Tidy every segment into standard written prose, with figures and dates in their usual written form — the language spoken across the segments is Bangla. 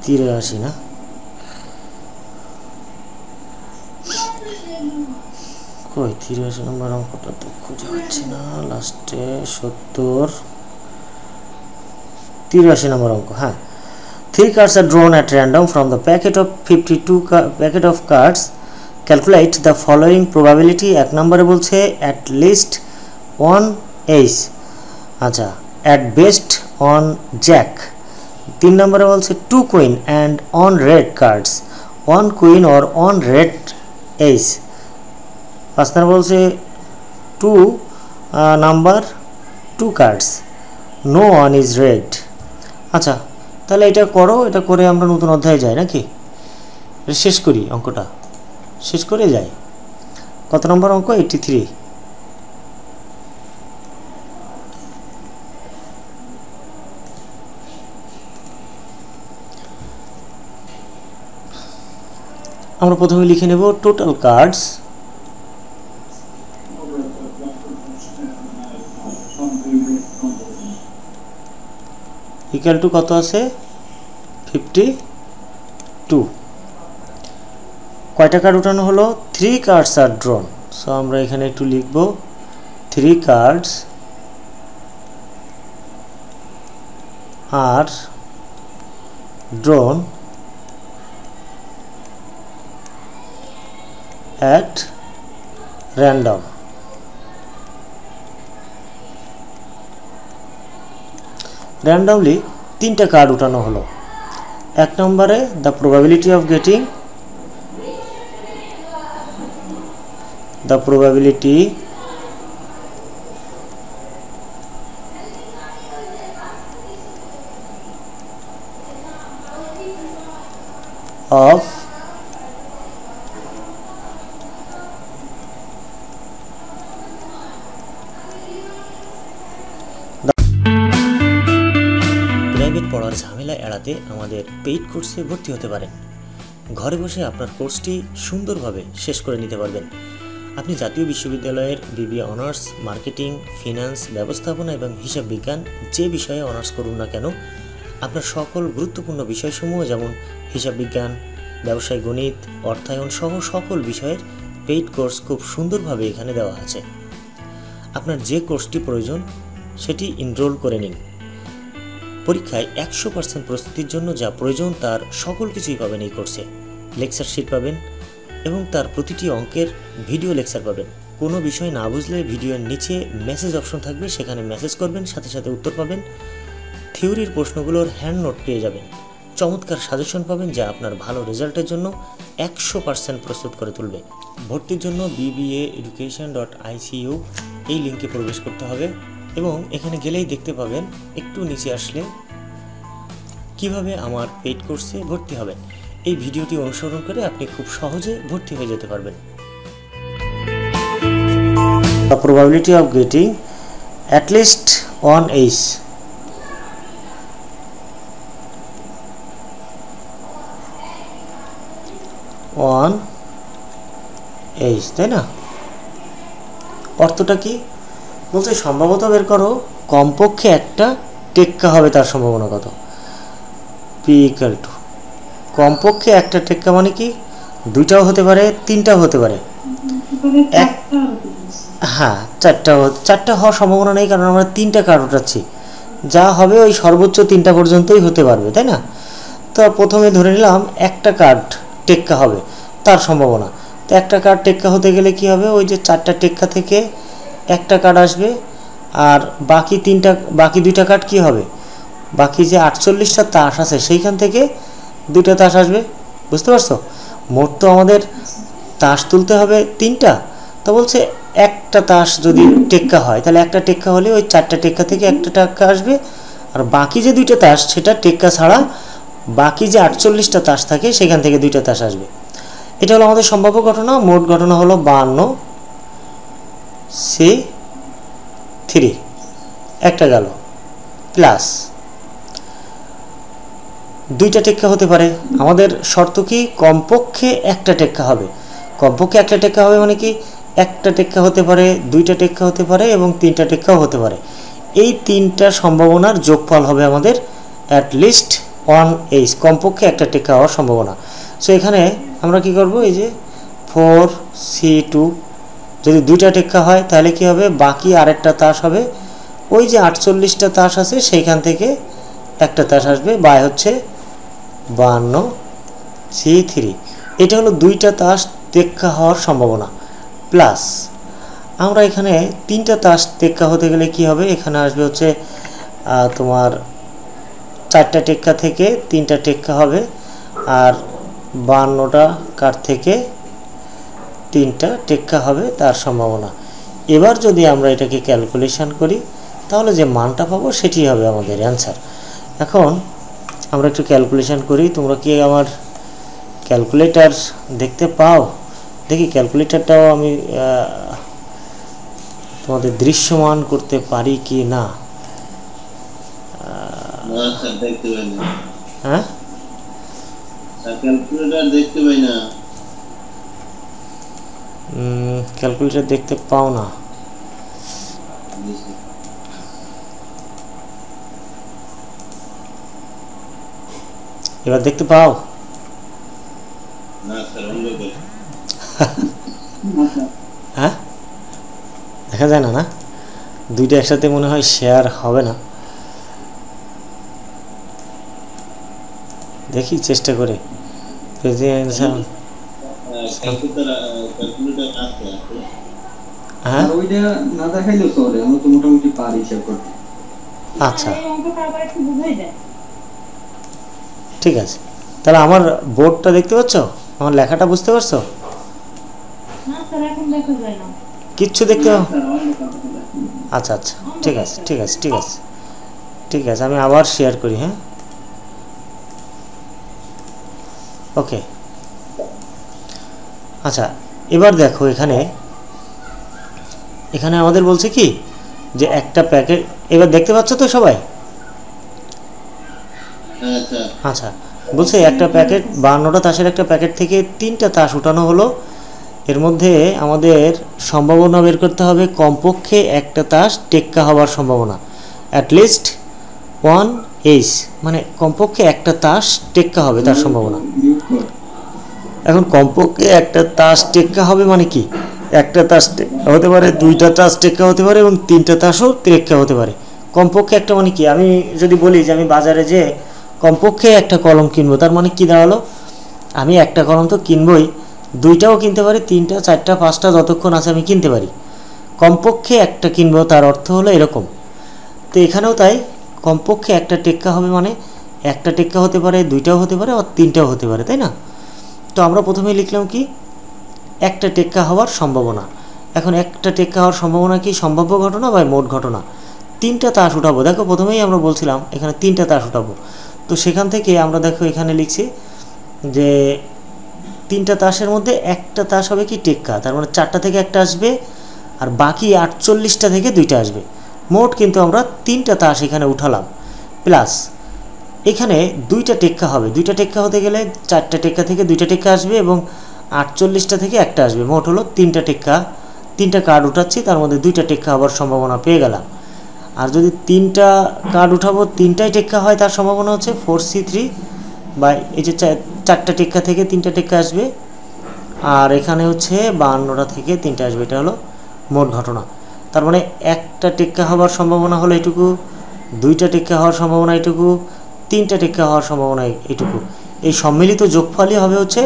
83 না, কই 83 নম্বর অঙ্কটা তো খুঁজে পাচ্ছি না, লাস্টে 70 83 নম্বর অঙ্ক। হ্যাঁ, 3 cards are drawn at random from the packet of 52 packet of cards. Calculate the following probability. এক নম্বরে বলছে at least one ace, আচ্ছা at best on jack। 3 নম্বরে বলছে 2 queen and on red cards, 1 queen or on red ace। 5 নম্বর বলছে 2 number 2 cards, no one is red। আচ্ছা, তাহলে এটা করো, এটা করে আমরা নতুন অধ্যায়ে যাই নাকি? শেষ করি, অঙ্কটা শেষ করে যাই। কত নম্বর অঙ্ক? 83। আমরা প্রথমে লিখে নেব টোটাল কার্ডস ইকুয়াল টু কত আছে? 52। কয়টা কার্ড উঠানো হলো? 3 cards আর ড্রন। সো আমরা এখানে একটু লিখব 3 cards are drawn at random। randomly 3টা কার্ড উঠানো হলো। এক নম্বরে the probability of getting the probability of private পড়ার ঝামেলা এড়াতে আমাদের পেইড কোর্সে ভর্তি হতে পারেন। ঘরে বসে আপনার কোর্সটি সুন্দরভাবে শেষ করে নিতে পারবেন। আপনি জাতীয় বিশ্ববিদ্যালয়ের বিবিএ অনার্স, মার্কেটিং, ফিনান্স, ব্যবস্থাপনা এবং হিসাব বিজ্ঞান যে বিষয়ে অনার্স করুন না কেন, আপনার সকল গুরুত্বপূর্ণ বিষয়সমূহ যেমন হিসাব বিজ্ঞান, ব্যবসায় গণিত, অর্থায়ন সহ সকল বিষয়ের পেইড কোর্স খুব সুন্দরভাবে এখানে দেওয়া আছে। আপনার যে কোর্সটি প্রয়োজন সেটি এনরোল করে নিন। পরীক্ষায় 100% প্রস্তুতির জন্য যা প্রয়োজন তার সকল কিছুই পাবেন এই কোর্সে। লেকচার শিট পাবেন এবং তার প্রতিটি অঙ্কের ভিডিও লেকচার পাবেন। কোনো বিষয় না বুঝলে ভিডিওর নিচে মেসেজ অপশন থাকবে, সেখানে মেসেজ করবেন, সাথে সাথে উত্তর পাবেন। থিওরির প্রশ্নগুলোর হ্যান্ড নোট পেয়ে যাবেন। চমৎকার সাজেশন পাবেন যা আপনার ভালো রেজাল্টের জন্য 100% প্রস্তুত করে তুলবে। ভর্তির জন্য bbaeducation.icu এই লিঙ্কে প্রবেশ করতে হবে এবং এখানে গেলেই দেখতে পাবেন, একটু নিচে আসলে কিভাবে আমার পেইড কোর্সে ভর্তি হবেন। এই ভিডিওটি অনুসরণ করে আপনি খুব সহজে ভর্তি হয়ে যেতে পারবেন। The probability of getting at least one ace, তাই না? অর্থটা কি বলছে? সম্ভাবনা বের করো, কমপক্ষে একটা টেক্কা হবে, তার সম্ভাবনা কত? P equal to কমপক্ষে একটা টেক্কা মানে কি? দুইটাও হতে পারে, তিনটাও হতে পারে, হ্যাঁ চারটা হওয়ার সম্ভাবনা নেই, কারণ আমরা 3টা কার্ড উঠাচ্ছি। যা হবে ওই সর্বোচ্চ 3টা পর্যন্তই হতে পারবে, তাই না? তো প্রথমে ধরে নিলাম একটা কার্ড টেক্কা হবে, তার সম্ভাবনা। তো একটা কার্ড টেক্কা হতে গেলে কি হবে? ওই যে 4টা টেক্কা থেকে একটা কার্ড আসবে, আর বাকি 2টা কার্ড কি হবে? বাকি যে 48টা তাস আছে সেইখান থেকে 2টা তাস আসবে। বুঝতে পারছো? মোট তো আমাদের তাস তুলতে হবে 3টা। তো বলছে একটা তাস যদি টেক্কা হয়, তাহলে একটা টেক্কা হলে ওই 4টা টেক্কা থেকে একটা টেক্কা আসবে, আর বাকি যে 2টা তাস সেটা টেক্কা ছাড়া বাকি যে 48টা তাস থাকে সেখান থেকে 2টা তাস আসবে। এটা হলো আমাদের সম্ভাব্য ঘটনা। মোট ঘটনা হলো 52C3, একটা গেল, প্লাস 2টা টেক্কা হতে পারে। আমাদের শর্ত কি? কমপক্ষে একটা টেক্কা হবে। কমপক্ষে একটা টেক্কা হবে মানে কি? একটা টেক্কা হতে পারে, 2টা টেক্কা হতে পারে এবং 3টা টেক্কাও হতে পারে। এই 3টা সম্ভাবনার যোগফল হবে আমাদের অ্যাট লিস্ট 1h, কমপক্ষে একটা টেক্কা হওয়ার সম্ভাবনা। সো এখানে আমরা কি করব, এই যে 4c2, যদি দুইটা টেক্কা হয় তাহলে কি হবে, বাকি আরেকটা তাস হবে, ওই যে 48টা তাস আছে সেইখান থেকে একটা তাস আসবে, বাই হচ্ছে 52c3। এটা হলো দুইটা তাস টেক্কা হওয়ার সম্ভাবনা। প্লাস আমরা এখানে তিনটা তাস টেক্কা হতে গেলে কি হবে, এখানে আসবে হচ্ছে তোমার চারটা টেক্কা থেকে তিনটা টেক্কা হবে, আর 52টা কাঠ থেকে তিনটা টেক্কা হবে তার সম্ভাবনা। এবার যদি আমরা এটাকে ক্যালকুলেশন করি তাহলে যে মানটা পাবো সেটি হবে আমাদের অ্যান্সার। এখন আমরা একটু ক্যালকুলেশন করি। তোমরা কি আমার ক্যালকুলেটর দেখতে পাও? দেখি ক্যালকুলেটরটাও আমি তোমাদের দৃশ্যমান করতে পারি কি না। হ্যাঁ, ক্যালকুলেটর দেখতে পাও না? এবার দেখতে পাও? হ্যাঁ, দেখা যায় না, না দুইটা একসাথে মনে হয় শেয়ার হবে না। দেখি চেষ্টা করে। হ্যাঁ, আচ্ছা ঠিক আছে। তাহলে আমার বোর্ডটা দেখতে পাচ্ছ, আমার লেখাটা বুঝতে পারছো? কিচ্ছু দেখতে পাও? আচ্ছা আচ্ছা, ঠিক আছে ঠিক আছে ঠিক আছে ঠিক আছে, আমি আবার শেয়ার করি। হ্যাঁ, ওকে। আচ্ছা, এবার দেখো এখানে এখানে আমাদের বলছে কি যে একটা প্যাকেট, এবার দেখতে পাচ্ছ তো সবাই? আচ্ছা, বলছে একটা প্যাকেট 52টা তাসের একটা প্যাকেট থেকে তিনটা তাস উঠানো হলো। এর মধ্যে আমাদের সম্ভাবনা বের করতে হবে কমপক্ষে একটা তাস টেক্কা হওয়ার সম্ভাবনা, অ্যাটলিস্ট 1h, মানে কমপক্ষে একটা তাস টেক্কা হবে তার সম্ভাবনা। এখন কমপক্ষে একটা তাস টেক্কা হবে মানে কি, একটা তাস হতে পারে, দুইটা তাস টেক্কা হতে পারে এবং তিনটা তাসও টেক্কা হতে পারে। কমপক্ষে একটা মানে কি, আমি যদি বলি যে আমি বাজারে যে কমপক্ষে একটা কলম কিনবো, তার মানে কি দাঁড়ালো, আমি একটা কলম তো কিনবই, দুইটাও কিনতে পারি, তিনটা চারটা পাঁচটা যতক্ষণ আছে আমি কিনতে পারি। কমপক্ষে একটা কিনবো তার অর্থ হলো এরকম। তো এখানেও তাই, কমপক্ষে একটা টেক্কা হবে মানে একটা টেক্কা হতে পারে, দুইটাও হতে পারে, আর তিনটাও হতে পারে, তাই না? তো আমরা প্রথমে লিখলাম কি, একটা টেক্কা হওয়ার সম্ভাবনা। এখন একটা টেক্কা হওয়ার সম্ভাবনা কি, সম্ভাব্য ঘটনা বা মোট ঘটনা। তিনটা তাস উঠাবো, দেখো প্রথমেই আমরা বলছিলাম এখানে তিনটা তাস উঠাবো, তো সেখান থেকে আমরা দেখো এখানে লিখছি যে তিনটা তাসের মধ্যে একটা তাস হবে কি টেক্কা, তার মানে চারটা থেকে একটা আসবে আর বাকি 48টা থেকে দুইটা আসবে। মোট কিন্তু আমরা তিনটা তাস এখানে উঠালাম। প্লাস এখানে দুইটা টেক্কা হবে, দুইটা টেক্কা হতে গেলে চারটা টেক্কা থেকে দুইটা টেক্কা আসবে এবং 48টা থেকে একটা আসবে। মোট হলো তিনটা টেক্কা, তিনটা কার্ড উঠাচ্ছি, তার মধ্যে দুইটা টেক্কা হওয়ার সম্ভাবনা পেয়ে গেলাম। আর যদি তিনটা কার্ড উঠাবো তিনটাই টেক্কা হয়, তার সম্ভাবনা হচ্ছে 4c3 বা এই যে চারটা টেক্কা থেকে তিনটা টেক্কা আসবে, আর এখানে হচ্ছে 52টা থেকে তিনটা আসবে। এটা হলো মোট ঘটনা। তার মানে একটা টেক্কা হওয়ার সম্ভাবনা হলো এটুকু, দুইটা টেক্কা হওয়ার সম্ভাবনা এটুকু, তিনটা টেক্কা হওয়ার সম্ভাবনা এটুকু। এই সম্মিলিত যোগফলই হবে হচ্ছে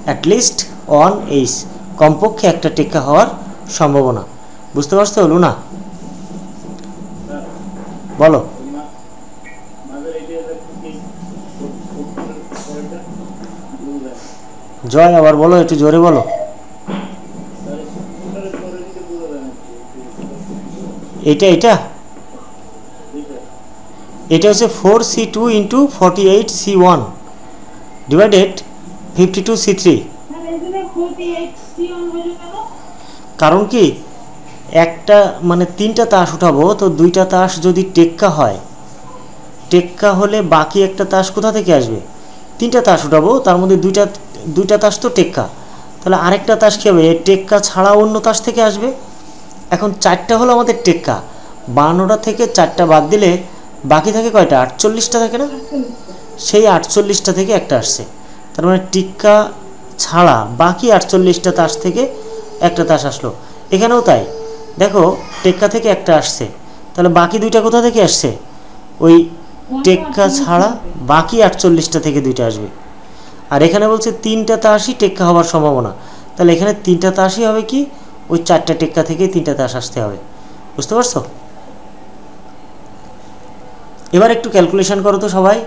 অ্যাটলিস্ট 1h, কমপক্ষে একটা টেক্কা হওয়ার সম্ভাবনা। বুঝতে পারছো লুনা? বলো। জয়, আবার বলো, একটু জোরে বলো। এটা এটা এটা হচ্ছে 4c2 into 48c1 divided 52c3। কারণ কি, একটা মানে তিনটা তাস উঠাবো, তো দুইটা তাস যদি টেক্কা হয়, টেক্কা হলে বাকি একটা তাস কোথা থেকে আসবে, তিনটা তাস উঠাবো তার মধ্যে দুইটা তাস তো টেক্কা, তাহলে আরেকটা তাস কী হবে, টেক্কা ছাড়া অন্য তাস থেকে আসবে। এখন চারটা হলো আমাদের টেক্কা, 52টা থেকে চারটা বাদ দিলে বাকি থাকে কয়টা, 48টা থাকে না? সেই 48টা থেকে একটা আসছে, তার মানে টিক্কা ছাড়া বাকি 48টা তাস থেকে একটা তাস আসলো। এখানেও তাই, দেখো টেক্কা থেকে একটা আসছে, তাহলে বাকি দুইটা কোথা থেকে আসছে? ওই টেক্কা ছাড়া বাকি 48টা থেকে দুইটা আসবে। আর এখানে বলছে 3টা তাসই টেক্কা হওয়ার সম্ভাবনা, তাহলে এখানে 3টা তাসই হবে কি ওই 4টা টেক্কা থেকে 3টা তাস আসতে হবে। বুঝতে পারছো? এবার একটু ক্যালকুলেশন করো তো সবাই।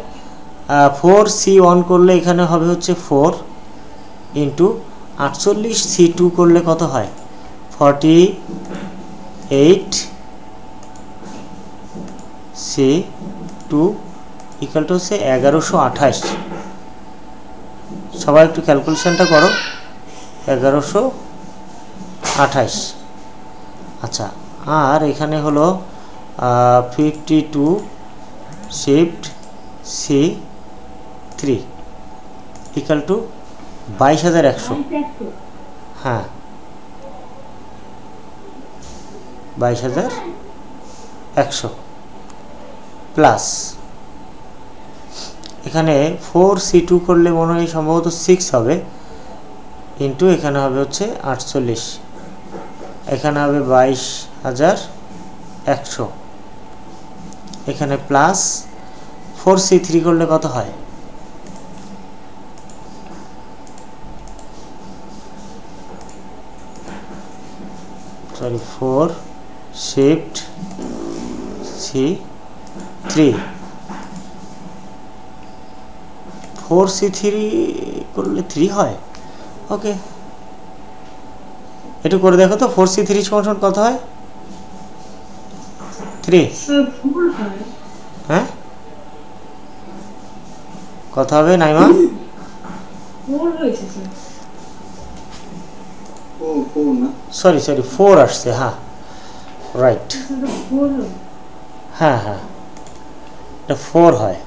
4C1 করলে এখানে হবে হচ্ছে 4 ইন্টু 48C2 করলে কত হয়? 48C2 ইকুয়াল টু হচ্ছে 1128। সবাই একটু ক্যালকুলেশনটা করো। 1128। আচ্ছা, আর এখানে হলো 52 শিফট C3 ইকুয়াল টু 22,100। হ্যাঁ, 22,100 প্লাস এখানে 4C2 করলে মনে হয় সম্ভবত 6 হবে, ইন্টু এখানে হবে হচ্ছে 48, এখানে হবে 22,100, এখানে প্লাস 4C3 করলে কত হয়? সরি, 4 শিফট C3, 4C3 করলে 3 হয়। ওকে, একটু করে দেখো তো 4C3 সমান কত হয়? 3। হ্যাঁ, কত হবে নাইমা? 4 আসছে। হ্যাঁ, রাইট। হ্যাঁ হ্যাঁ, এটা 4 হয়।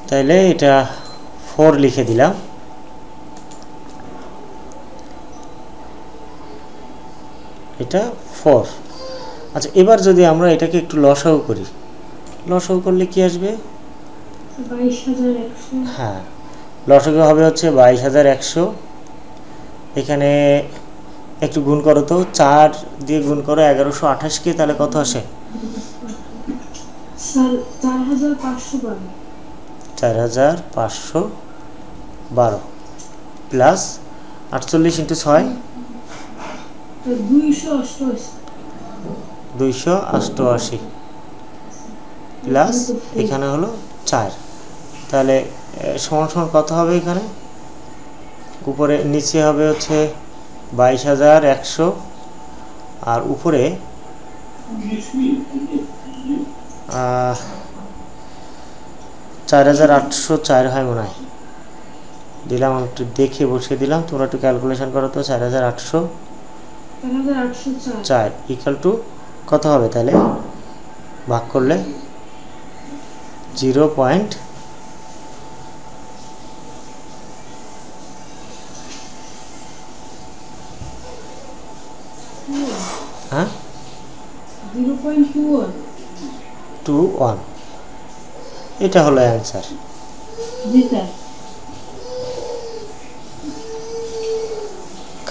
তাইলে এটা 4 লিখে দিলাম। এটা 4। আচ্ছা, এবার যদি আমরা এটাকে একটু লসাগু করি, লসাগু করলে কি আসবে? 22,100। হ্যাঁ, লসাগু হবে হচ্ছে 22,100। এখানে একটু গুণ করো তো, 4 দিয়ে গুণ করো 1128কে, তাহলে কত আসে? 4,512 প্লাস 48 ইন্টু 6 288 প্লাস এখানে হলো 4, তাহলে সমান সমান কত হবে? এখানে উপরে নিচে হবে হচ্ছে 22,100 আর উপরে 4,804 হয় মনে হয়। দিলাম, আমি একটু দেখে বসিয়ে দিলাম, তোমরা একটু ক্যালকুলেশন করো তো। 4,804 ইকুয়াল টু কত হবে? তাহলে ভাগ করলে 0. হ্যাঁ, 0.21। এটা হলো অ্যান্সার।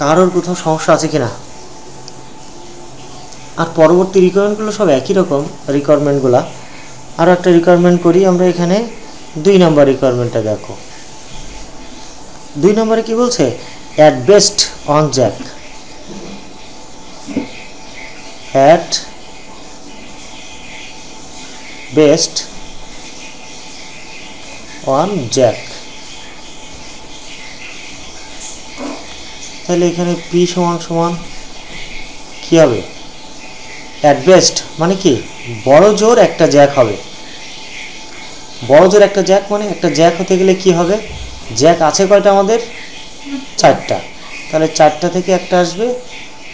কারোর কোথাও সমস্যা আছে কিনা? আর পরবর্তী রিকোয়ারমেন্টগুলো সব একই রকম রিকোয়ারমেন্টগুলো। আরও একটা রিকোয়ারমেন্ট করি আমরা। এখানে 2 নম্বর রিকোয়ারমেন্টটা দেখো। 2 নম্বরে কি বলছে? At best on Jack, at best on Jack. তাহলে এখানে পি সমান সমান কি হবে? অ্যাট বেস্ট মানে কি? বড় জোর একটা জ্যাক হবে। বড় জোর একটা জ্যাক মানে একটা জ্যাক হতে গেলে কি হবে? জ্যাক আছে কয়টা আমাদের? 4টা। তাহলে 4টা থেকে একটা আসবে,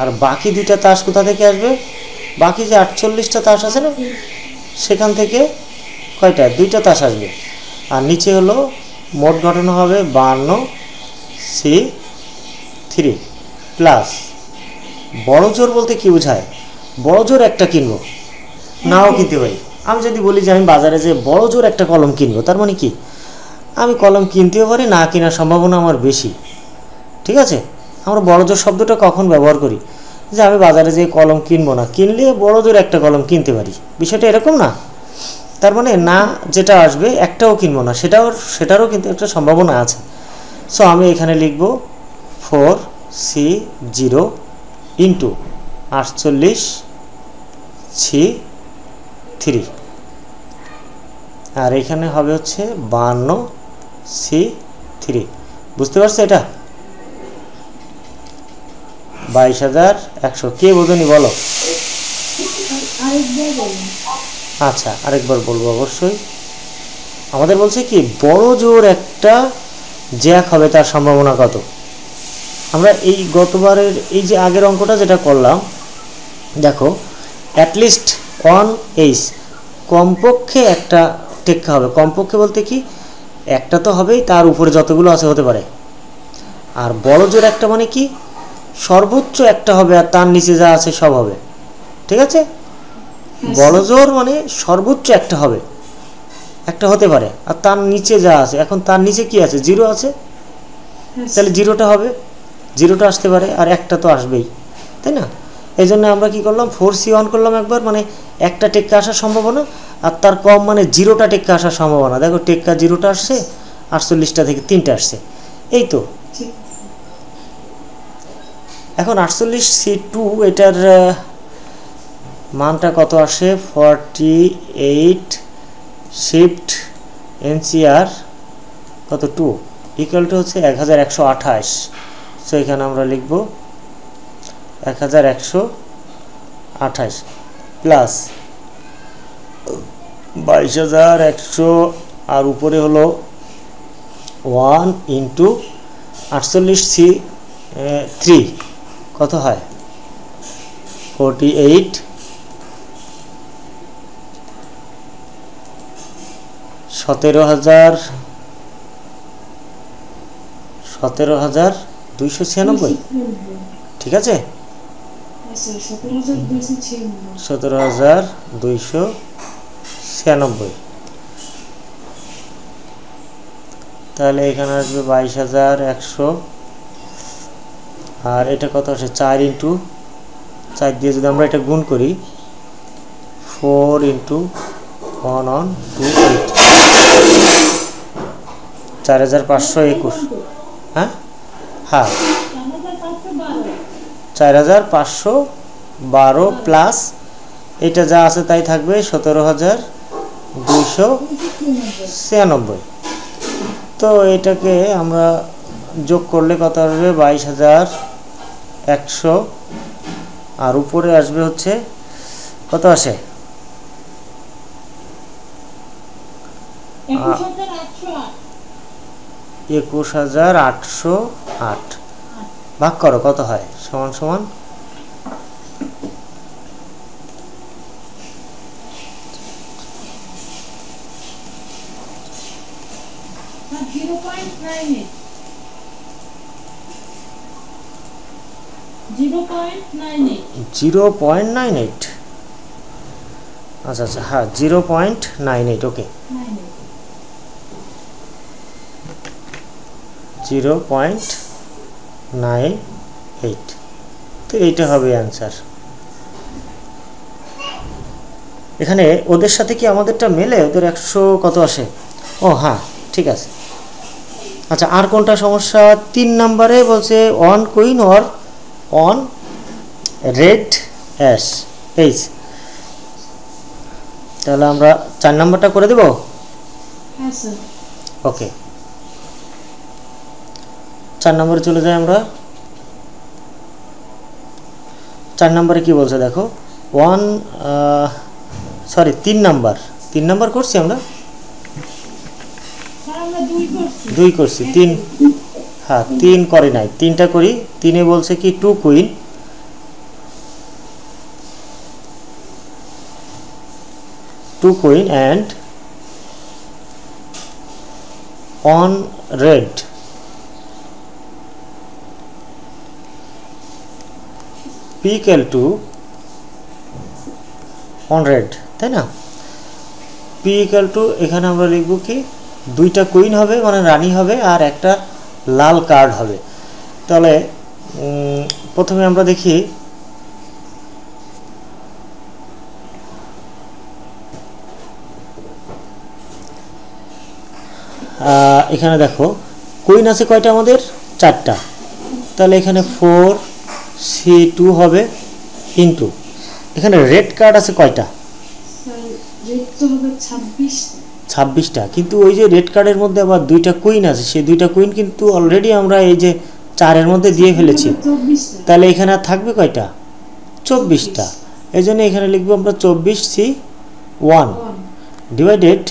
আর বাকি 2টা তাস কোথা থেকে আসবে? বাকি যে 48টা তাস আছে না, সেখান থেকে কয়টা? 2টা তাস আসবে। আর নিচে হলো মোট ঘটনা হবে 52C3 প্লাস বড় জোর বলতে কি বোঝায়? বড় জোর একটা কিনবো, নাও কিনতে পারি। আমি যদি বলি যে আমি বাজারে যে বড় জোর একটা কলম কিনবো, তার মানে কি আমি কলম কিনতেও পারি, না কেনার সম্ভাবনা আমার বেশি। ঠিক আছে, আমরা বড় জোর শব্দটা কখন ব্যবহার করি? যে আমি বাজারে যে কলম কিনবো না, কিনলে বড় জোর একটা কলম কিনতে পারি, বিষয়টা এরকম না? তার মানে না যেটা আসবে একটাও কিনবো না, সেটারও কিন্তু একটা সম্ভাবনা আছে। সো আমি এখানে লিখব 4C0 ইন্টু 48C3, আর এখানে হবে হচ্ছে 52C3। বুঝতে পারছো এটা? 22,100। কে বোঝেনি বলো? আচ্ছা, আরেকবার বলবো অবশ্যই। আমাদের বলছে কি বড় জোর একটা জ্যাক হবে, তার সম্ভাবনা কত? আমরা এই গতবারের এই যে আগের অঙ্কটা যেটা করলাম, দেখো অ্যাটলিস্ট 1H, কমপক্ষে একটা টেক্কা হবে। কমপক্ষে বলতে কি একটা তো হবেই, তার উপরে যতগুলো আছে হতে পারে। আর বড় জোর একটা মানে কি সর্বোচ্চ একটা হবে, আর তার নিচে যা আছে সব হবে। ঠিক আছে, বড় জোর মানে সর্বোচ্চ একটা হবে, একটা হতে পারে, আর তার নিচে যা আছে, এখন তার নিচে কি আছে? 0 আছে, তাহলে 0টা হবে, 0টা আসতে পারে, আর একটা তো আসবেই, তাই না? এই জন্য আমরা কি করলাম 4C1 করলাম একবার, মানে একটা টেক্কা আসার সম্ভাবনা, আর তার কম মানে 0টা টেক্কা আসার সম্ভাবনা। দেখো টেক্কা 0টা আসছে, 48টা থেকে 3টা আসছে, এই তো। এখন 48C2 এটার মানটা কত আসে? 48 শিফট NCR কত 2 ইকুয়াল টু হচ্ছে 1128। সো এখানে আমরা লিখব 1128 প্লাস 22,100, আর উপরে হলো 1 ইন্টু 48C3 কত হয়? 48 17,296। ঠিক আছে, 17,296। তাহলে এখানে আসবে 22,100, আর এটা কত আসে? 4 ইন্টু 4 দিয়ে যদি আমরা এটা গুণ করি, 4 ইন্টু 1 on 2 8, 4,521। হ্যাঁ হ্যাঁ, 4,512 প্লাস এটা যা আছে তাই থাকবে 17,296। তো এটাকে আমরা যোগ করলে কত আসবে? 22,100, আর উপরে আসবে হচ্ছে কত আসে? 21,808। ভাগ করো কত হয়? সমান সমান 0.98। আচ্ছা আচ্ছা, হ্যাঁ 0.98। ওকে, 0.98। তো এইটা হবে অ্যান্সার। এখানে ওদের সাথে কি আমাদেরটা মেলে? ওদের 100 কত আসে? ও হ্যাঁ, ঠিক আছে। আচ্ছা, আর কোনটা সমস্যা? 3 নম্বরে বলছে on queen or on red ash H. তাহলে আমরা 4 নম্বরটা করে দেব। ওকে, 4 নম্বরে চলে যাই আমরা। 4 নম্বরে কি বলছে দেখো, 3 নাম্বার করছি আমরা, 2 করছি, 3 হ্যাঁ 3 করে নাই, 3টা করি। 3-এ বলছে কি 2 queen and on red p equal to on red তাই না? পি ইকুয়াল টু এখানে আমরা লিখব কি, দুইটা কুইন হবে মানে রানী হবে আর একটা লাল কার্ড হবে। তাহলে প্রথমে আমরা দেখি এখানে দেখো কুইন আছে কয়টা আমাদের, 4টা। তাহলে এখানে 4c2 হবে ইনটু এখানে রেড কার্ড আছে কয়টা, 26টা। কিন্তু ওই যে রেড কার্ডের মধ্যে আবার দুইটা কুইন আছে, সেই দুইটা কুইন কিন্তু অলরেডি আমরা এই যে 4-এর মধ্যে দিয়ে ফেলেছি। তাহলে এখানে আর থাকবে কয়টা, 24টা। এই জন্য এখানে লিখবো আমরা 24c1 ডিভাইডেড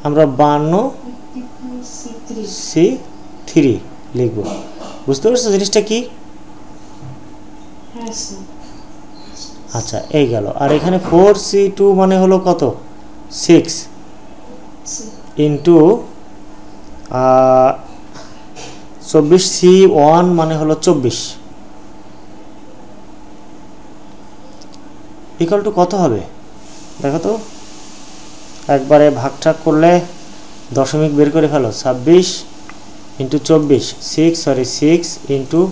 আমরা 52c3 লিখবো। বুঝতে পারছো জিনিসটা কি? আচ্ছা এই গেল। আর এখানে 4c2 মানে হলো কত, 6 ইন্টু 24c1 মানে হলো 24 ইকুয়াল টু কত হবে দেখো তো, একবারে ভাগঠাক করলে দশমিক বের করে ফেলো। 26 ইন্টু 24 6 ইন্টু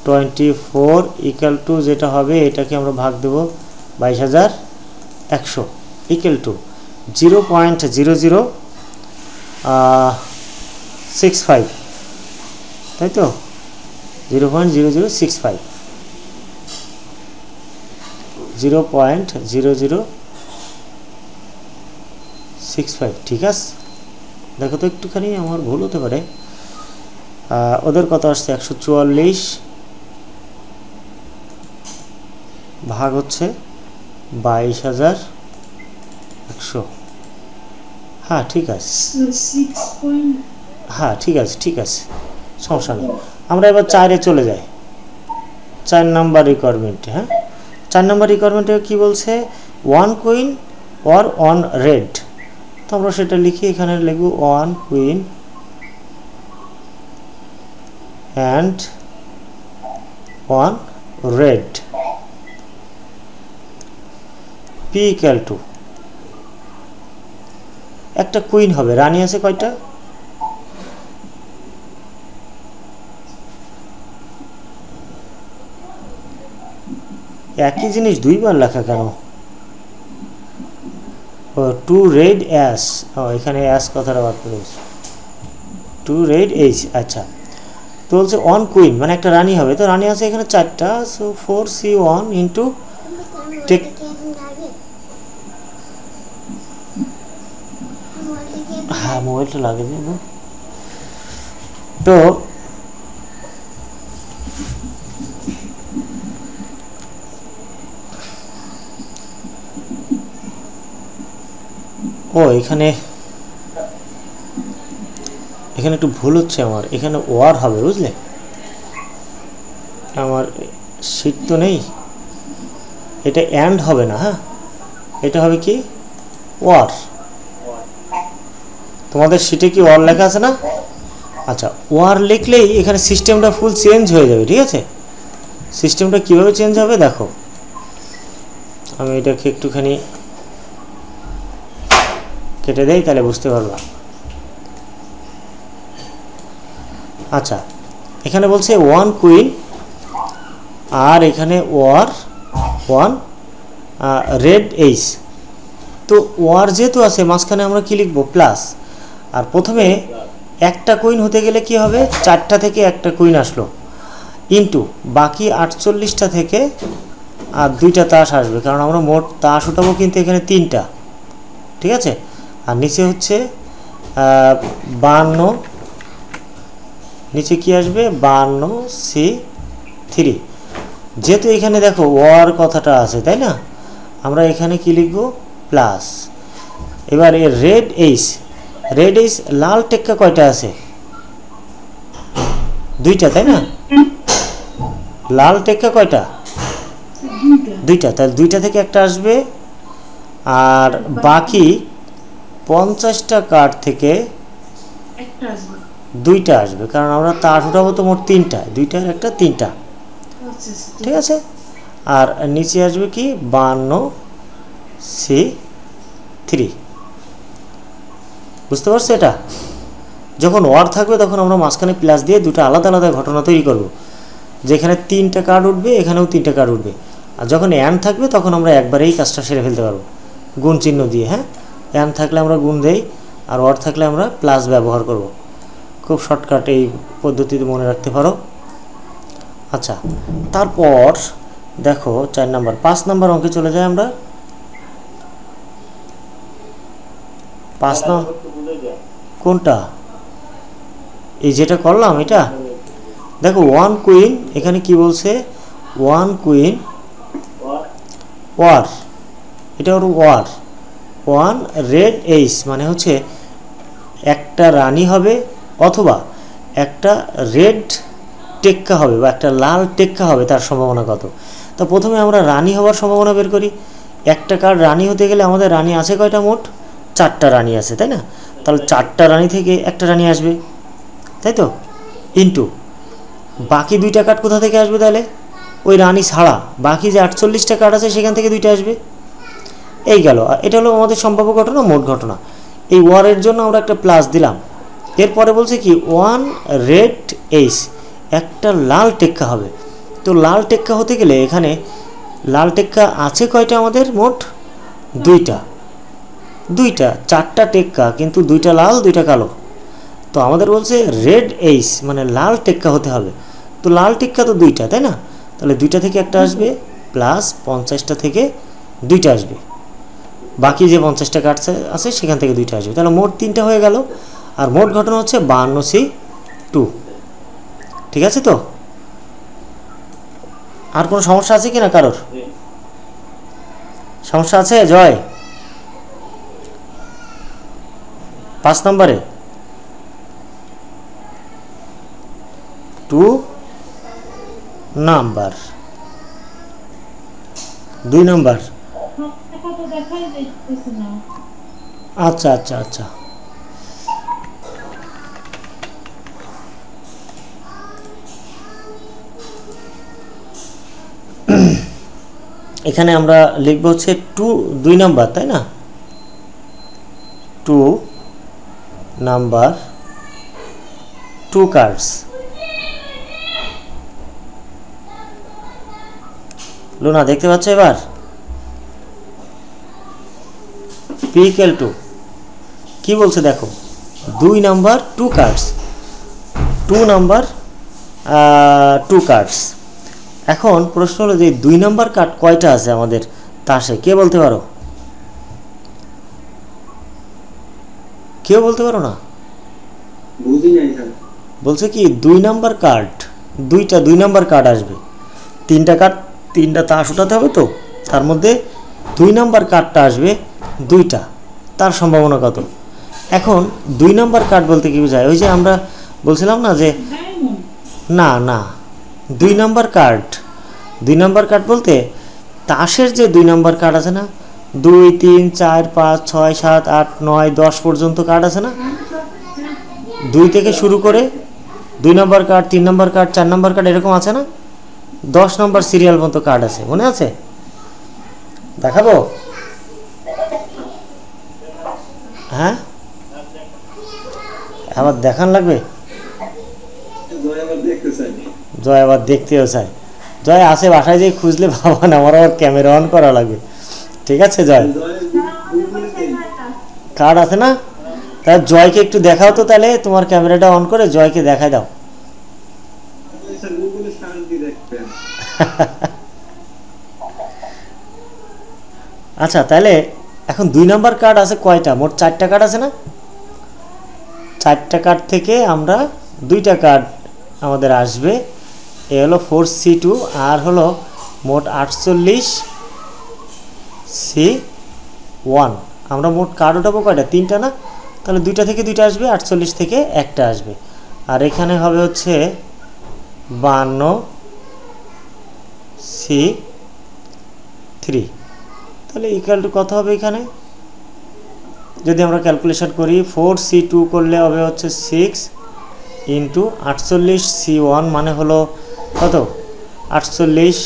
24 ইকুয়াল টু যেটা হবে এটাকে আমরা ভাগ দেব 22,100 ইকুয়াল টু 0.0065, তাই তো, 0.0065 0.0065 ঠিক আছে। দেখো তো একটুখানি আমার ভুল হতে পারে। ওদের কত আসছে, 144 ভাগ হচ্ছে 22,100। হ্যাঁ ঠিক আছে, হ্যাঁ ঠিক আছে ঠিক আছে, সমস্যা নেই। আমরা এবার 4-এ চলে যাই, 4 নাম্বার রিকোয়ারমেন্টে। হ্যাঁ 4 নাম্বার রিকোয়ারমেন্টে কি বলছে, 1 কুইন অর 1 রেড। তো আমরা সেটা লিখি, এখানে লিখব 1 queen and 1 red P equal to একটা কুইন হবে, রানী আছে কয়টা, একই জিনিস দুইবার লেখা কেন, 2 রেড অ্যাশ, এখানে অ্যাশ কথাটা বাদ করে 2 রেড এইচ। আচ্ছা তো বলছে 1 কুইন মানে একটা রানী হবে, তো রানী আছে এখানে 4টা, সো 4c1 ইন্টু টেক, হ্যাঁ মোবাইলটা লাগে যাবো। তো এখানে একটু ভুল হচ্ছে আমার, এখানে ওয়ার হবে বুঝলে, আমার শীট তো নেই, এটা অ্যান্ড হবে না। হ্যাঁ এটা হবে কি ওয়ার, তোমাদের শীটে কি ওয়ার লেখা আছে না? আচ্ছা ওয়ার লিখলেই এখানে সিস্টেমটা ফুল চেঞ্জ হয়ে যাবে। ঠিক আছে, সিস্টেমটা কিভাবে চেঞ্জ হবে দেখো, আমি এটাকে একটুখানি কেটে দেই তাহলে বুঝতে পারবা। আচ্ছা এখানে বলছে 1 কুইন আর এখানে ওয়ার 1 রেড এইচ। তো ওয়ার যেহেতু আছে মাঝখানে আমরা কি লিখবো, প্লাস। আর প্রথমে একটা কুইন হতে গেলে কি হবে, 4টা থেকে একটা কুইন আসলো ইনটু বাকি 48টা থেকে আর 2টা তাস আসবে, কারণ আমরা মোট তাস উঠাবো কিন্তু এখানে 3টা। ঠিক আছে, আর নিচে হচ্ছে 52, নিচে কি আসবে 52c3। যেহেতু এখানে দেখো ওয়ার কথাটা আছে তাই না, আমরা এখানে কি লিখবো প্লাস। এবার এই রেড এইচ, লাল টেক্কা কয়টা আছে, 2টা তাই না, লাল টেক্কা কয়টা, 2টা, তাহলে 2টা থেকে একটা আসবে। আর বাকি 50টা কার্ড থেকে 2টা আসবে, কারণ আমরা তাস উঠাবো তো মোট 3টা, 2টার একটা 3টা। ঠিক আছে, আর নিচে আসবে কি 52c3। 3। বুঝতে পারছো? এটা যখন ওয়ার থাকবে তখন আমরা মাঝখানে প্লাস দিয়ে দুটো আলাদা আলাদা ঘটনা তৈরি করব, যেখানে 3টা কার্ড উঠবে, এখানেও 3টা কার্ড উঠবে। আর যখন অ্যান্ড থাকবে তখন আমরা একবারেই কাজটা সেরে ফেলতে পারবো গুণ চিহ্ন দিয়ে। হ্যাঁ, অ্যান্ড থাকলে আমরা গুণ দেই, আর ওয়ার থাকলে আমরা প্লাস ব্যবহার করব। খুব শর্টকাট এই পদ্ধতিতে মনে রাখতে পারো। আচ্ছা, তারপর দেখো 4 নাম্বার 5 নাম্বার অঙ্কে চলে যাই আমরা। 5 নাম্বার কোনটা? এই যেটা করলাম এটা দেখো, 1 কুইন। এখানে কি বলছে? 1 কুইন ওয়ার, এটা হলো ওয়ার। 1 রেড এইস মানে হচ্ছে একটা রানী হবে অথবা একটা রেড টেক্কা হবে বা একটা লাল টেক্কা হবে, তার সম্ভাবনা কত? তো প্রথমে আমরা রানী হওয়ার সম্ভাবনা বের করি। একটা কার্ড রানী হতে গেলে আমাদের রানী আছে কয়টা? মোট 4টা রানী আছে, তাই না? তাহলে 4টা রানী থেকে একটা রানী আসবে, তাই তো? ইন্টু বাকি 2টা কার্ড কোথা থেকে আসবে তাহলে? ওই রানী ছাড়া বাকি যে 48টা কার্ড আছে সেখান থেকে 2টা আসবে। এই গেল। এটা হলো আমাদের সম্ভাব্য ঘটনা, মোট ঘটনা। এই ওয়ারের জন্য আমরা একটা প্লাস দিলাম। এরপরে বলছে কি 1 রেড এইস, একটা লাল টেক্কা হবে। তো লাল টেক্কা হতে গেলে এখানে লাল টেক্কা আছে কয়টা আমাদের? মোট 2টা। 4টা টেক্কা, কিন্তু 2টা লাল 2টা কালো। তো আমাদের বলছে রেড এইস মানে লাল টেক্কা হতে হবে। তো লাল টেক্কা তো 2টা, তাই না? তাহলে 2টা থেকে একটা আসবে, প্লাস 50টা থেকে 2টা আসবে। বাকি যে 50টা কার্ড আছে সেখান থেকে 2টা আসবে। তাহলে মোট 3টা হয়ে গেল। আর মোট ঘটনা হচ্ছে 52C2। ঠিক আছে তো? আর কোনো সমস্যা আছে কি না কারোর? সমস্যা আছে জয়? 5 নম্বরে 2 নাম্বার, 2 নাম্বার। আচ্ছা আচ্ছা আচ্ছা, এখানে আমরা লিখব হচ্ছে 2 নাম্বার, তাই না? 2 নাম্বার 2 কার্ডস। লুনা দেখতে পাচ্ছ এবার? P=2 কি বলছে দেখো, 2 নাম্বার 2 কার্ডস, 2 নাম্বার 2 কার্ডস। এখন প্রশ্ন হলো যে 2 নাম্বার কার্ড কয়টা আছে আমাদের তাসে? কে বলতে পারো? কেউ বলতে পারো না? বলছে কি 2 নাম্বার কার্ড, 2 নাম্বার কার্ড আসবে। 3টা কার্ড, 3টা তাস উঠাতে হবে, তো তার মধ্যে 2 নাম্বার কার্ডটা আসবে 2টা। তার সম্ভাবনা কত? এখন 2 নাম্বার কার্ড বলতে কি বোঝায়? ওই যে আমরা বলছিলাম না যে না না 2 নাম্বার কার্ড, 2 নাম্বার কার্ড বলতে তাসের যে 2 নাম্বার কার্ড আছে না, 2 3 4 5 6 7 8 9 10 পর্যন্ত কার্ড আছে না, 2 থেকে শুরু করে 2 number card, 3 number card, 4 number card, এরকম আছে না? 10 নাম্বার সিরিয়াল মতো কার্ড আছে, মনে আছে? দেখাবো? হ্যাঁ, আবার দেখান লাগবে? জয় আবার দেখতেও চায়। জয় আসে বাসায় যেয়ে খুঁজলে বাবা না, আমার আবার ক্যামেরা অন করা লাগবে। ঠিক আছে জয়, কার্ড আছে না? তাহলে জয়কে একটু দেখাও তো, তাহলে তোমার ক্যামেরাটা অন করে জয়কে দেখাই দাও। আচ্ছা, তাহলে এখন 2 নাম্বার কার্ড আছে কয়টা? মোট 4টা কার্ড আছে না? 4টা কার্ড থেকে আমরা 2টা কার্ড আমাদের আসবে। এ হলো 4C2 আর হলো মোট 48C1। আমরা মোট কার্ড উঠাবো কয়টা? 3টা না? তাহলে 2টা থেকে 2টা আসবে, 48 থেকে একটা আসবে। আর এখানে হবে হচ্ছে 52C3। তাহলে ইকুয়াল টু কত হবে এখানে? যদি আমরা ক্যালকুলেশন করি, 4C2 করলে হবে হচ্ছে 6 ইন্টু 48C1 মানে হলো কত? 48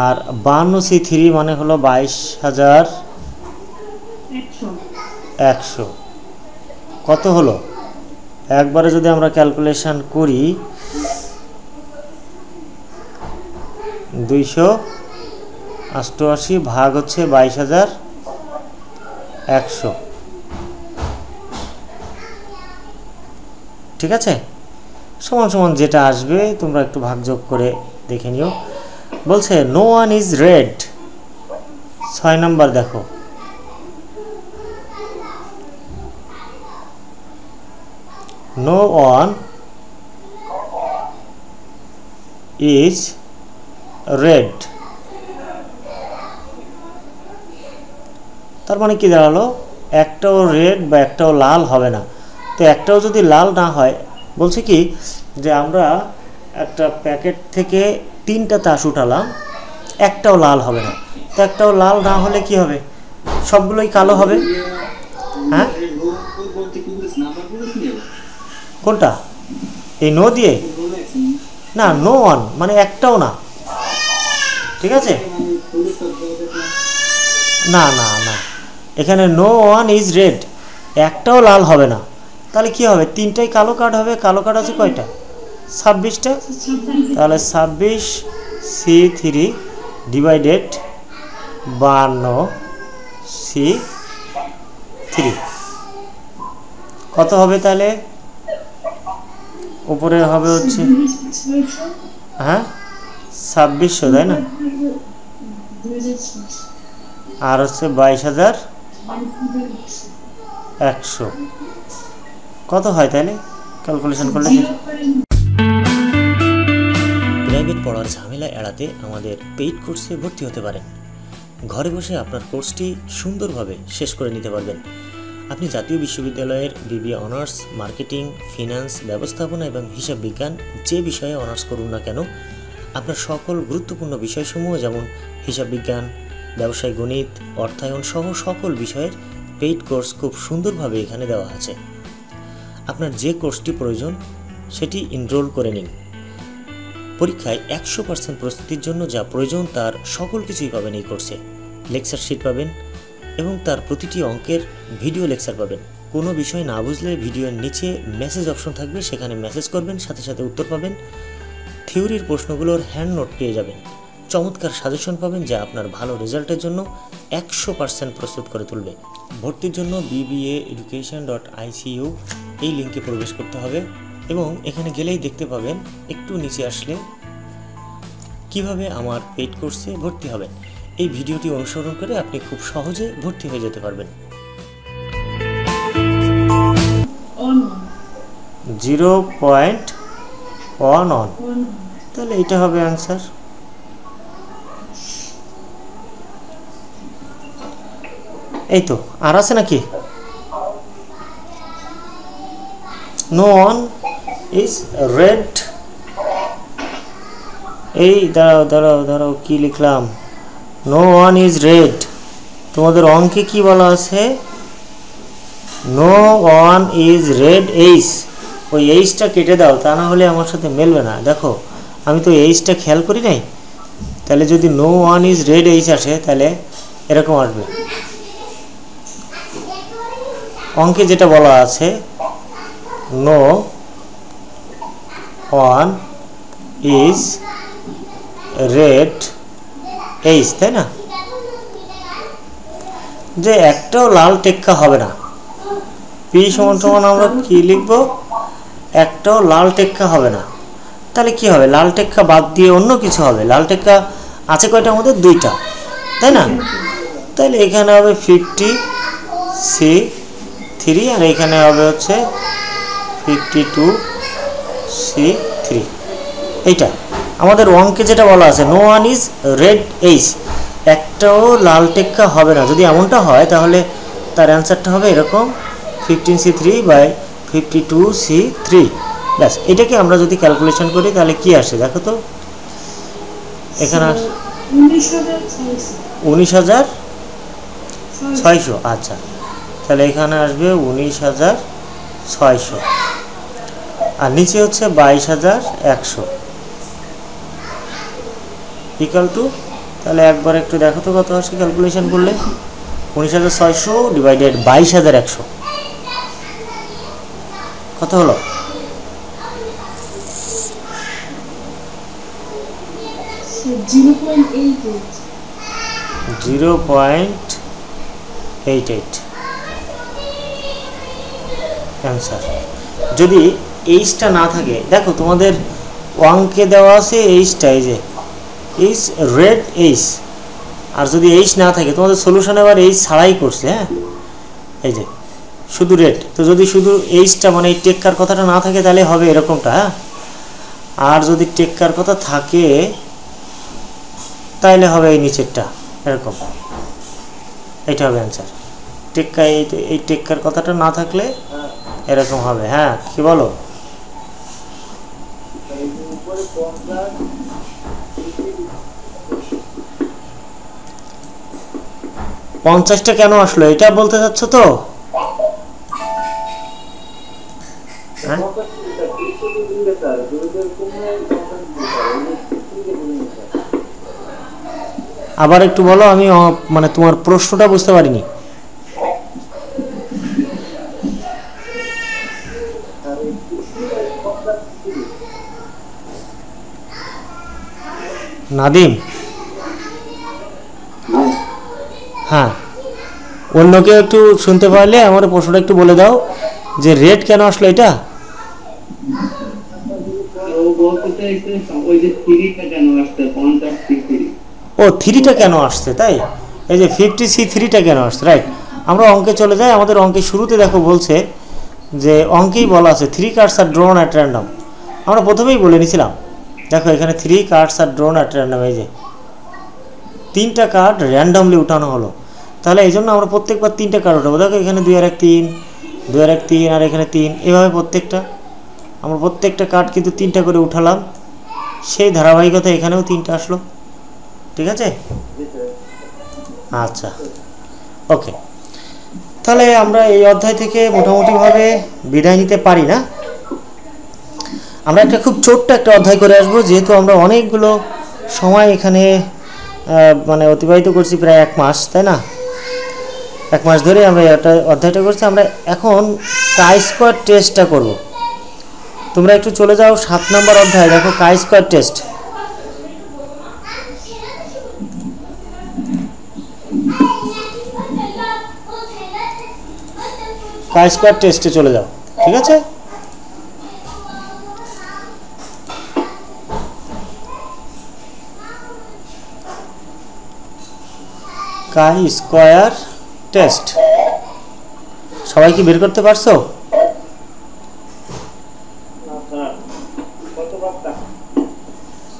আর 52C3 মানে হলো 22,100। কত হলো একবারে যদি আমরা ক্যালকুলেশন করি 288 ভাগ হচ্ছে 22,100। ঠিক আছে, সমান সমান যেটা আসবে তোমরা একটু ভাগযোগ করে দেখে নিও। বলছে no one is red. 6 number দেখো, নো ওয়ান ইজ রেড, তার মানে কি দাঁড়ালো, একটাও রেড বা একটাও লাল হবে না। তো একটাও যদি লাল না হয়, বলছে কি যে আমরা একটা প্যাকেট থেকে 3টা তাস উঠালাম, একটাও লাল হবে না। তো একটাও লাল না হলে কি হবে, সবগুলোই কালো হবে। হ্যাঁ, কোনটা? এই নো দিয়ে না, নো ওয়ান মানে একটাও না। ঠিক আছে, না না না, এখানে নো ওয়ান ইজ রেড, একটাও লাল হবে না। তাহলে কি হবে, 3টাই কালো কার্ড হবে। কালো কার্ড আছে কয়টা? 26টা। তাহলে 26C3 ডিভাইডেড 52C3 কত হবে? তাহলে উপরে হবে হচ্ছে, হ্যাঁ 2600, তাই না? আর হচ্ছে 22,100 কত হয় তাহলে ক্যালকুলেশন করলে? প্রাইভেট পড়ার ঝামেলা এড়াতে আমাদের পেইড কোর্সে ভর্তি হতে পারেন। ঘরে বসে আপনার কোর্সটি সুন্দরভাবে শেষ করে নিতে পারবেন। আপনি জাতীয় বিশ্ববিদ্যালয়ের বিবিএ অনার্স, মার্কেটিং, ফিনান্স, ব্যবস্থাপনা এবং হিসাব বিজ্ঞান যে বিষয়ে অনার্স করুন না কেন, আপনার সকল গুরুত্বপূর্ণ বিষয়সমূহ যেমন হিসাব বিজ্ঞান, ব্যবসায় গণিত, অর্থায়ন সহ সকল বিষয়ের পেইড কোর্স খুব সুন্দরভাবে এখানে দেওয়া আছে। আপনার যে কোর্সটি প্রয়োজন সেটি এনরোল করে নিন। পরীক্ষায় 100% প্রস্তুতির জন্য যা প্রয়োজন তার সকল কিছুই পাবেন এই কোর্সে। লেকচার শিট পাবেন এবং তার প্রতিটি অঙ্কের ভিডিও লেকচার পাবেন। কোনো বিষয় না বুঝলে ভিডিওর নিচে মেসেজ অপশন থাকবে, সেখানে মেসেজ করবেন, সাথে সাথে উত্তর পাবেন। থিওরির প্রশ্নগুলোর হ্যান্ড নোট পেয়ে যাবেন। চমৎকার সাজেশন পাবেন যা আপনার ভালো রেজাল্টের জন্য 100% প্রস্তুত করে তুলবে। ভর্তির জন্য bbaeducation.icu এই লিঙ্কে প্রবেশ করতে হবে এবং এখানে গেলেই দেখতে পাবেন, একটু নিচে আসলে কিভাবে আমার পেইড কোর্সে ভর্তি হবেন। এই ভিডিওটি অনুসরণ করে আপনি খুব সহজে ভর্তি হয়ে যেতে পারবেন। 0.11, তাহলে এটা হবে অ্যান্সার। এই তো, আর আছে নাকি? No one is red. এই দাঁড়াও দাঁড়াও দাঁড়াও, কি লিখলাম? No one is red. তোমাদের অঙ্কে কি বলা আছে? No one is red ace. ওই এইচটা কেটে দাও, তা না হলে আমার সাথে মেলবে না। দেখো আমি তো এইচটা খেয়াল করি নাই। তাহলে যদি no one is red ace আসে তাহলে এরকম আসবে। অঙ্কে যেটা বলা আছে no one is red ace, তাই না? যে একটাও লাল টেক্কা হবে না। পি সমান সমান আমরা কি লিখব? একটাও লাল টেক্কা হবে না। তাহলে কি হবে? লাল টেক্কা বাদ দিয়ে অন্য কিছু হবে। লাল টেক্কা আছে কয়টা? আমাদের 2টা, তাই না? তাহলে এখানে হবে 50C3 আর এখানে হবে হচ্ছে 52C3। এইটা আমাদের অঙ্কে যেটা বলা আছে no one is red ace, একটাও লাল টেক্কা হবে না। যদি এমনটা হয় তাহলে তার অ্যান্সারটা হবে এরকম 15C3/52C3। ব্যাস, এটাকে আমরা যদি ক্যালকুলেশন করি তাহলে কি আসে দেখো তো। এখানে 19,600। আচ্ছা, তাহলে এখানে আসবে 19,600 আর নিচে হচ্ছে 22,100 ইকুয়াল টু তাহলে একবার একটু দেখো তো কত আসে ক্যালকুলেশন করলে। 19,600 ডিভাইডেড 22,100 কত হলো? 0.88 অ্যান্সার। যদি এইচটা না থাকে, দেখো তোমাদের অঙ্কে দেওয়া আছে এইচটা, এই যে এইচ রেড এইচ, আর যদি এইচ না থাকে তোমাদের সলিউশন এবার এইচ ছাড়াই করছে, হ্যাঁ এই যে শুধু রেড। তো যদি শুধু এইচটা মানে এই টেক্কার কথাটা না থাকে তাহলে হবে এরকমটা, হ্যাঁ। আর যদি টেক্কার কথা থাকে তাহলে হবে এই নিচেরটা এরকম, এটা হবে অ্যান্সার। টেক্কা এই টেক্কার কথাটা না থাকলে এরকম হবে, হ্যাঁ কি বলো? পঞ্চাশটা কেন আসলো এটা বলতে চাচ্ছ তো? আবার একটু বলো, আমি মানে তোমার প্রশ্নটা বুঝতে পারিনি। নাদিম, হ্যাঁ অন্য কেউ একটু শুনতে পারলে আমার প্রশ্নটা একটু বলে দাও যে রেড কেন আসলো এটা। ও থ্রিটা কেন আসছে তাই, এই যে 53 কেন আসছে, রাইট। আমরা অঙ্কে চলে যাই, আমাদের অঙ্কের শুরুতে দেখো বলছে যে অঙ্কেই বলা আছে 3 cards are drawn at random. আমরা প্রথমেই বলে নিয়েছিলাম, দেখো এখানে 3 cards are drawn at random, এই যে 3টা কার্ড র্যান্ডমলি উঠানো হলো। তাহলে এই জন্য আমরা প্রত্যেকবার 3টা কার্ড উঠাবো। দেখো এখানে 2 আর 1 3, 2 আর 1 3, আর এখানে 3, এভাবে প্রত্যেকটা আমরা প্রত্যেকটা কার্ড কিন্তু 3টা করে উঠালাম। সেই ধারাবাহিকতা এখানেও 3টা আসলো, ঠিক আছে। আচ্ছা ওকে, তাহলে আমরা এই অধ্যায় থেকে মোটামুটিভাবে বিদায় নিতে পারি না। আমরা একটা খুব ছোট্ট একটা অধ্যায় করে আসবো, যেহেতু আমরা অনেকগুলো সময় এখানে মানে অতিবাহিত করছি, প্রায় 1 মাস, তাই না? 1 মাস ধরে আমরা এটা অধ্যায়টা করছি। আমরা এখন কাই স্কোয়ার টেস্টটা করব। তোমরা একটু চলে যাও 7 নম্বর অধ্যায়, দেখো কাই স্কোয়ার টেস্ট। কাই স্কোয়ার টেস্টে চলে যাও, ঠিক আছে। কাই স্কোয়ার টেস্ট সবাই কি বের করতে পারছো?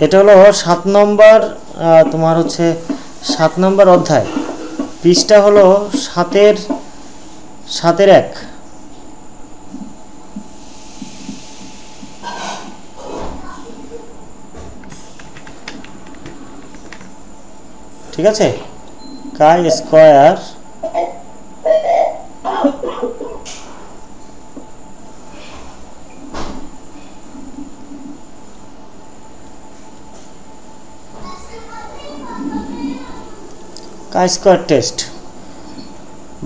এটা হলো 7 নম্বর, তোমার হচ্ছে 7 নম্বর অধ্যায়, পৃষ্ঠা হলো 7-এর 1। ঠিক আছে, কাই স্কোয়ার কাই স্কোয়ার টেস্ট,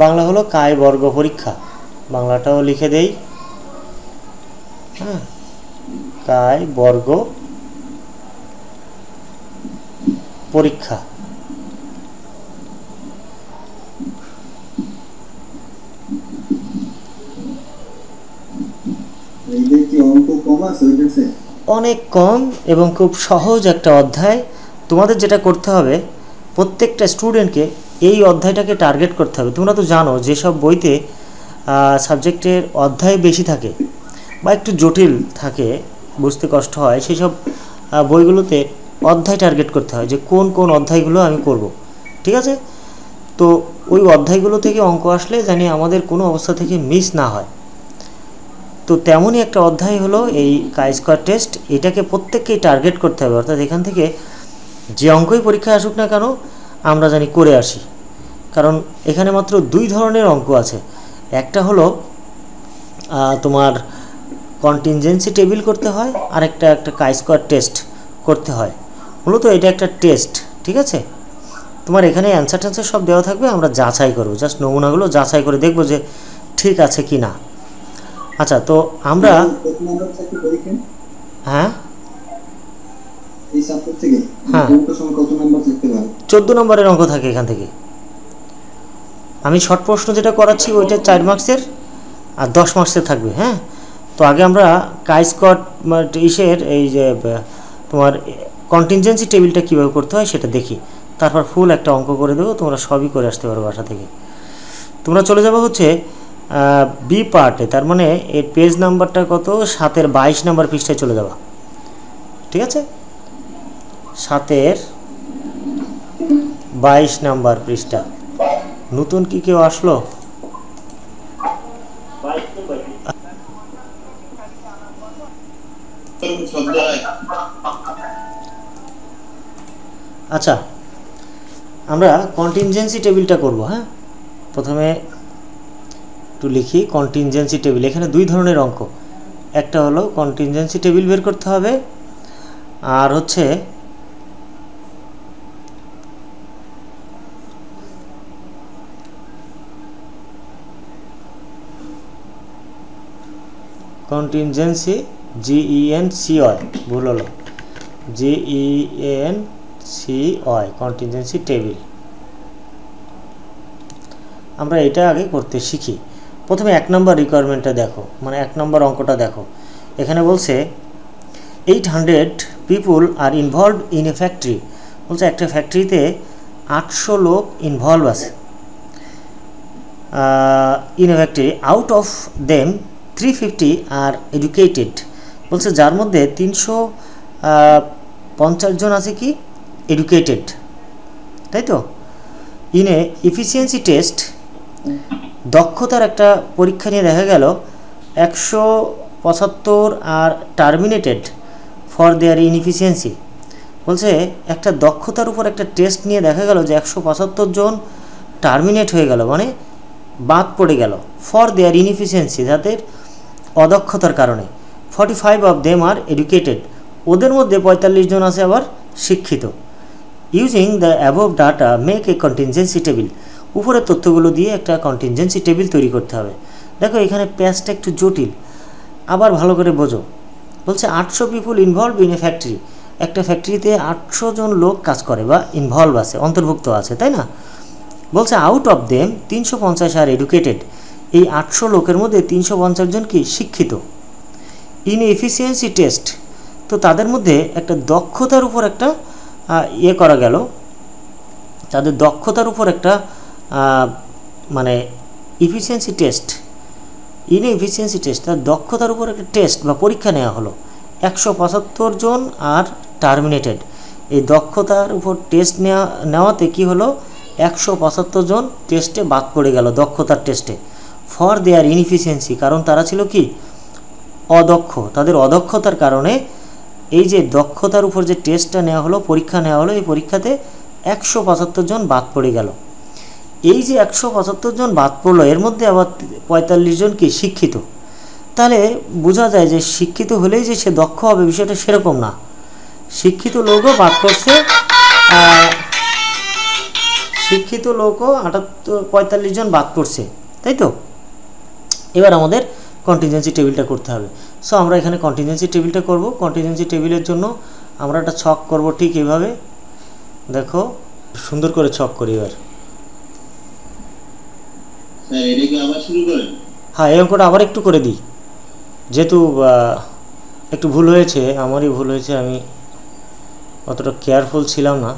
বাংলা হলো কাই বর্গ পরীক্ষা। বাংলাটাও লিখে দেই, হ্যাঁ, কাই বর্গ পরীক্ষা। অনেক কম এবং খুব সহজ একটা অধ্যায়। তোমাদের যেটা করতে হবে, প্রত্যেকটা স্টুডেন্টকে এই অধ্যায়টাকে টার্গেট করতে হবে। তোমরা তো জানো যেসব বইতে সাবজেক্টের অধ্যায় বেশি থাকে বা একটু জটিল থাকে, বুঝতে কষ্ট হয়, সেই সব বইগুলোতে অধ্যায় টার্গেট করতে হয় যে কোন কোন অধ্যায়গুলো আমি করব, ঠিক আছে। তো ওই অধ্যায়গুলো থেকে অঙ্ক আসলে জানি আমাদের কোনো অবস্থা থেকে মিস না হয়। তো তেমনই একটা অধ্যায় হলো এই কাই স্কোয়ার টেস্ট। এটাকে প্রত্যেককেই টার্গেট করতে হবে, অর্থাৎ এখান থেকে যে অঙ্কই পরীক্ষায় আসুক না কেন আমরা জানি করে আসি। কারণ এখানে মাত্র 2 ধরনের অঙ্ক আছে। একটা হলো তোমার কন্টিনজেন্সি টেবিল করতে হয়, আর একটা কাই স্কোয়ার টেস্ট করতে হয়। মূলত এটা একটা টেস্ট, ঠিক আছে। তোমার এখানে অ্যান্সার ট্যান্সার সব দেওয়া থাকবে, আমরা যাচাই করবো, জাস্ট নমুনাগুলো যাচাই করে দেখবো যে ঠিক আছে কি না। আচ্ছা, তো আমরা হ্যাঁ হ্যাঁ 14 নম্বরের অঙ্ক থাকে এখান থেকে। আমি শর্ট প্রশ্ন যেটা করাচ্ছি ওইটা 4 মার্কসের আর 10 মার্কসের থাকবে। হ্যাঁ, তো আগে আমরা কাই-স্কট ইসের এই যে তোমার কন্টিনজেন্সি টেবিলটা কীভাবে করতে হয় সেটা দেখি, তারপর ফুল একটা অঙ্ক করে দেবো, তোমরা সবই করে আসতে পারো বাসা থেকে। তোমরা চলে যাবো হচ্ছে বি পার্টে, তার মানে এর পেজ নাম্বারটা কত, 7-এর 22 নাম্বার পৃষ্ঠায় চলে যাবা। ঠিক আছে, 7-এর 22 নাম্বার পৃষ্ঠা। নতুন কি কেউ আসলো? আচ্ছা, আমরা কন্টিনজেন্সি টেবিলটা করব। হ্যাঁ, প্রথমে একটু লিখি কন্টিনজেন্সি টেবিল। এখানে 2 ধরনের অঙ্ক, একটা হলো কন্টিনজেন্সি টেবিল বের করতে হবে, আর হচ্ছে কন্টিনজেন্সি GENCY, ভুল হলো, GENCY কন্টিনজেন্সি টেবিল। আমরা এটা আগে করতে শিখি। প্রথমে 1 নম্বর রিকোয়ারমেন্টটা দেখো, মানে 1 নম্বর অঙ্কটা দেখো। এখানে বলছে 800 people are involved in a factory. বলছে একটা ফ্যাক্টরিতে 800 লোক ইনভলভ আছে in a factory, out of them 350 are educated. বলছে যার মধ্যে 350 জন আছে কি এডুকেটেড, তাই তো। ইন এ এফিসিয়েন্সি টেস্ট, দক্ষতার একটা পরীক্ষা নিয়ে দেখা গেল 175 are terminated for their inefficiency. বলছে একটা দক্ষতার উপর একটা টেস্ট নিয়ে দেখা গেল যে 175 জন টার্মিনেট হয়ে গেল, মানে বাদ পড়ে গেল, ফর দেয়ার ইনএফিসিয়েন্সি, যাদের অদক্ষতার কারণে। 45 অফ দেম আর এডুকেটেড, ওদের মধ্যে 45 জন আছে আবার শিক্ষিত। Using the above data make a contingency table, উপরের তথ্যগুলো দিয়ে একটা কন্টিনজেন্সি টেবিল তৈরি করতে হবে। দেখো এখানে প্যাচটা একটু জটিল, আবার ভালো করে বোঝো। বলছে 800 পিপুল ইনভলভ ইন এ ফ্যাক্টরি, একটা ফ্যাক্টরিতে 800 জন লোক কাজ করে বা ইনভলভ আছে, অন্তর্ভুক্ত আছে, তাই না। বলছে out of them 350 are educated, এই 800 লোকের মধ্যে 350 জন কি শিক্ষিত। ইন এফিসিয়েন্সি টেস্ট, তো তাদের মধ্যে একটা দক্ষতার উপর একটা করা গেল, তাদের দক্ষতার উপর একটা মানে efficiency test, in efficiency test, তার দক্ষতার উপর একটা টেস্ট বা পরীক্ষা নেওয়া হলো। 175 জন আর টার্মিনেটেড, এই দক্ষতার উপর টেস্ট নেওয়াতে কি হলো, 175 জন টেস্টে বাদ পড়ে গেল, দক্ষতার টেস্টে। ফর দেয়ার ইনএফিসিয়েন্সি, কারণ তারা ছিল কি অদক্ষ, তাদের অদক্ষতার কারণে এই যে দক্ষতার উপর যে টেস্টটা নেওয়া হলো, পরীক্ষা নেওয়া হলো, এই পরীক্ষাতে 175 জন বাদ পড়ে গেল। এই যে 175 জন বাদ পড়লো, এর মধ্যে আবার 45 জন কি শিক্ষিত। তাহলে বোঝা যায় যে শিক্ষিত হলেই যে সে দক্ষ হবে বিষয়টা সেরকম না, শিক্ষিত লোকও বাদ পড়ছে, শিক্ষিত লোকও 45 জন বাদ পড়ছে, তাই তো। এবার আমাদের কন্টিনজেন্সি টেবিলটা করতে হবে। সো আমরা এখানে কন্টিনজেন্সি টেবিলটা করব। কন্টিনজেন্সি টেবিলের জন্য আমরা একটা ছক করব, ঠিক এভাবে দেখো, সুন্দর করে ছক করি। এবার হ্যাঁ, এই অঙ্কটা আবার একটু করে দিই, যেহেতু একটু ভুল হয়েছে, আমারই ভুল হয়েছে, আমি অতটা কেয়ারফুল ছিলাম না।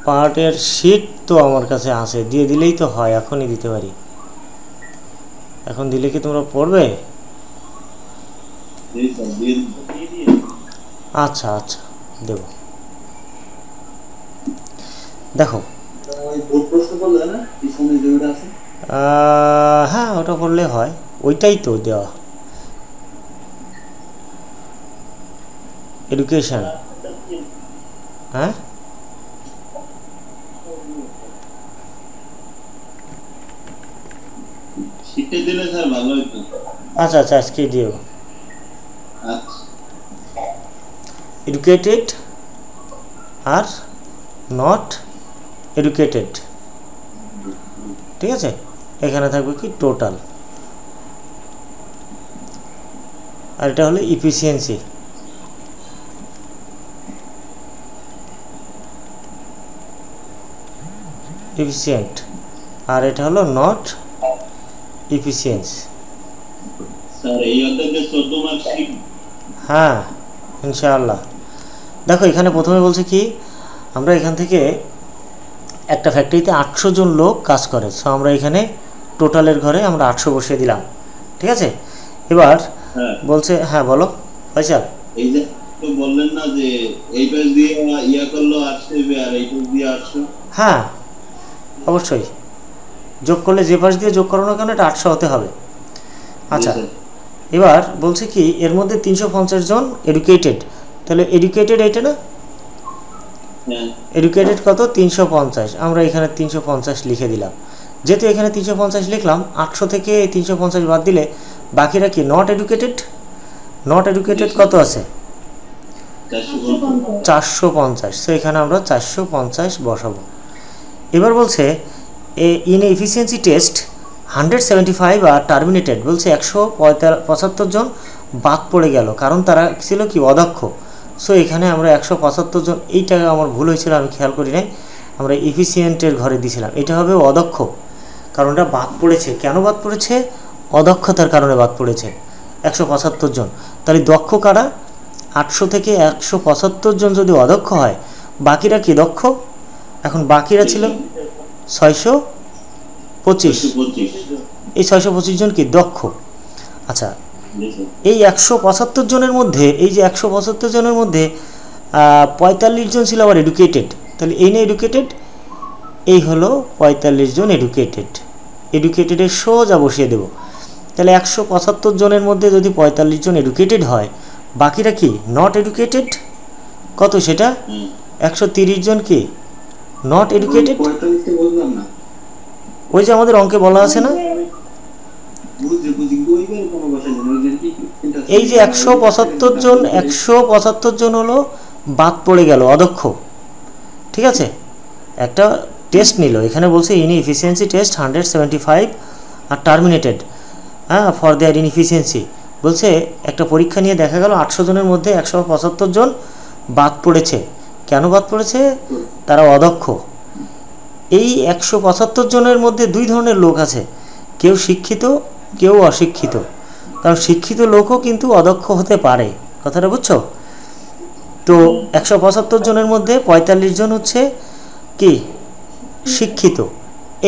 পার্টের শিট তো আমার কাছে আছে, দিয়ে দিলেই তো হয়, এখনই দিতে পারি। এখন দিলে কি তোমরা পড়বে? আচ্ছা আচ্ছা, দেব। দেখো হ্যাঁ, ওটা করলে হয়, ওইটাই তো দেওয়া। এডুকেশন, হ্যাঁ শিখে দিলে স্যার ভালো হতো। আচ্ছা আচ্ছা, আজকে দিও। আচ্ছা এডুকেটেড আর নট এডুকেটেড, ঠিক আছে। এখানে থাকবে কি টোটাল, আর এটা হলো ইফিসিয়েন্সি। এফিসিয়েন্ট, আর এটা হলো নট ইফিসিয়েন্স। স্যার এই অধ্যায়ে 14 মার্ক শিখ। হ্যাঁ ইনশাআল্লাহ। দেখো এখানে প্রথমে বলছে কি, আমরা এখান থেকে একটা ফ্যাক্টরিতে 800 জন লোক কাজ করে, সো আমরা এখানে টোটালের ঘরে আমরা 800 বসিয়ে দিলাম, ঠিক আছে। এবার বলছে, হ্যাঁ বলো ফয়সাল। এই যে তো বললেন না যে এই পেজ দিয়ে ইয়া করলো 800 হবে আর এই পেজ দিয়ে 800। হ্যাঁ অবশ্যই, যোগ করলে যে পাশ দিয়ে যোগ করো না কেন এটা 800 হতে হবে। আচ্ছা এবার বলছে কি, এর মধ্যে 350 জন এডুকেটেড, তাহলে এডুকেটেড এইটা না, এডুকেটেড কত 350, আমরা এখানে 350 লিখে দিলাম। যেহেতু এখানে 350 লিখলাম, 800 থেকে 350 বাদ দিলে বাকিরা কি নট এডুকেটেড। নট এডুকেটেড কত আছে 450, সো এখানে আমরা 450 বসাবো। এবার বলছে inefficiency test 175 are terminated, বলছে 175 জন বাদ পড়ে গেল, কারণ তারা ছিল কি অদক্ষ। সো এখানে আমরা 175 জন, এইটা আমার ভুল হয়েছিল, আমি খেয়াল করি নাই, আমরা এফিসিয়েন্টের ঘরে দিয়েছিলাম, এটা হবে অদক্ষ, কারণ এটা বাদ পড়েছে। কেন বাদ পড়েছে? অদক্ষতার কারণে বাদ পড়েছে 175 জন। তাহলে দক্ষ কারা? 800 থেকে 175 জন যদি অদক্ষ হয়, বাকিরা কি দক্ষ? এখন বাকিরা ছিল 625, এই 625 জন কি দক্ষ। আচ্ছা এই 175 জনের মধ্যে, এই যে 175 জনের মধ্যে 45 জন ছিল আবার এডুকেটেড, তাহলে এই না এডুকেটেড, এই হলো 45 জন এডুকেটেড। এডুকেটেডের সোজা বসিয়ে দেব। তাহলে 175 জনের মধ্যে যদি 45 জন এডুকেটেড হয়, বাকিরা কি নট এডুকেটেড। কত সেটা? 130 জন কি নট এডুকেটেড। ওই যে আমাদের অঙ্কে বলা আছে না, এই যে 175 জন হলো বাদ পড়ে গেল অদক্ষ, ঠিক আছে। একটা টেস্ট নিল, এখানে বলছে inefficiency test 175 are terminated for their inefficiency. বলছে একটা পরীক্ষা নিয়ে দেখা গেল 800 জনের মধ্যে 175 জন বাদ পড়েছে। কেন বাদ পড়েছে? তারা অদক্ষ। এই 175 জনের মধ্যে দুই ধরনের লোক আছে, কেউ শিক্ষিত কেউ অশিক্ষিত। কারণ শিক্ষিত লোকও কিন্তু অদক্ষ হতে পারে, কথাটা বুঝছো? তো 175 জনের মধ্যে 45 জন হচ্ছে কি শিক্ষিত,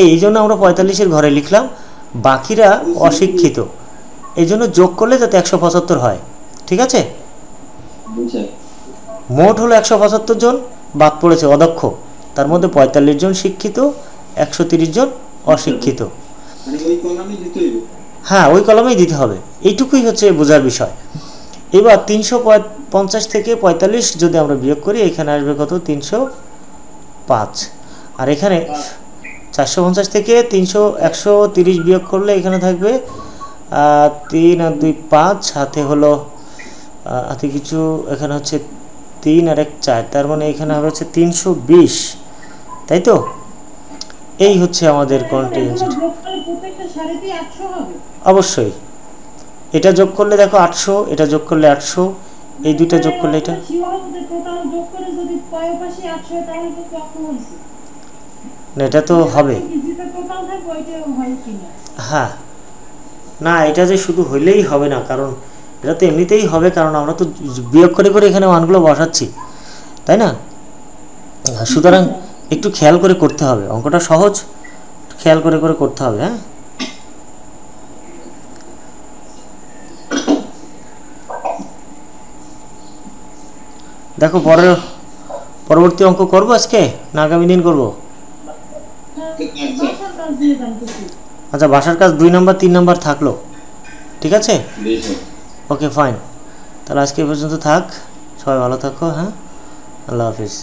এই জন্য আমরা 45-এর ঘরে লিখলাম। বাকিরা অশিক্ষিত, এই জন্য যোগ করলে যাতে 175 হয়, ঠিক আছে। মোট হলো 175 জন, বাদ পড়েছে অদক্ষ, তার মধ্যে 45 জন শিক্ষিত, 130 জন অশিক্ষিত। হ্যাঁ ওই কলমেই দিতে হবে, এইটুকুই হচ্ছে বোঝার বিষয়। এবার 350 থেকে 45 যদি আমরা বিয়োগ করি, এখানে আসবে কত 305, আর এখানে 450 থেকে 130 বিয়োগ করলে এখানে থাকবে 3 আর 2 5, হাতে হলো হাতে কিছু, এখানে হচ্ছে 3 আর 1 4, তার মানে এখানে হবে হচ্ছে 320, তাই তো। এই হচ্ছে আমাদের কন্টিনজেন্সি। অবশ্যই এটা যোগ করলে দেখো 800, এটা যোগ করলে 800, এই দুইটা যোগ করলে এটা, না এটা তো হবে। হ্যাঁ না, এটা যে শুধু হইলেই হবে না, কারণ এটা তো এমনিতেই হবে, কারণ আমরা তো বিয়োগ করে করে এখানে মানগুলো বসাচ্ছি, তাই না। সুতরাং একটু খেয়াল করে করতে হবে, অঙ্কটা সহজ, খেয়াল করে করে করতে হবে। হ্যাঁ দেখো পরবর্তী অঙ্ক করবো আজকে না আগামী দিন করবো? আচ্ছা বাসার কাজ 2 নাম্বার 3 নাম্বার থাকলো, ঠিক আছে। ওকে ফাইন, তাহলে আজকে এই পর্যন্ত থাক, সবাই ভালো থাকো। হ্যাঁ আল্লাহ হাফিজ।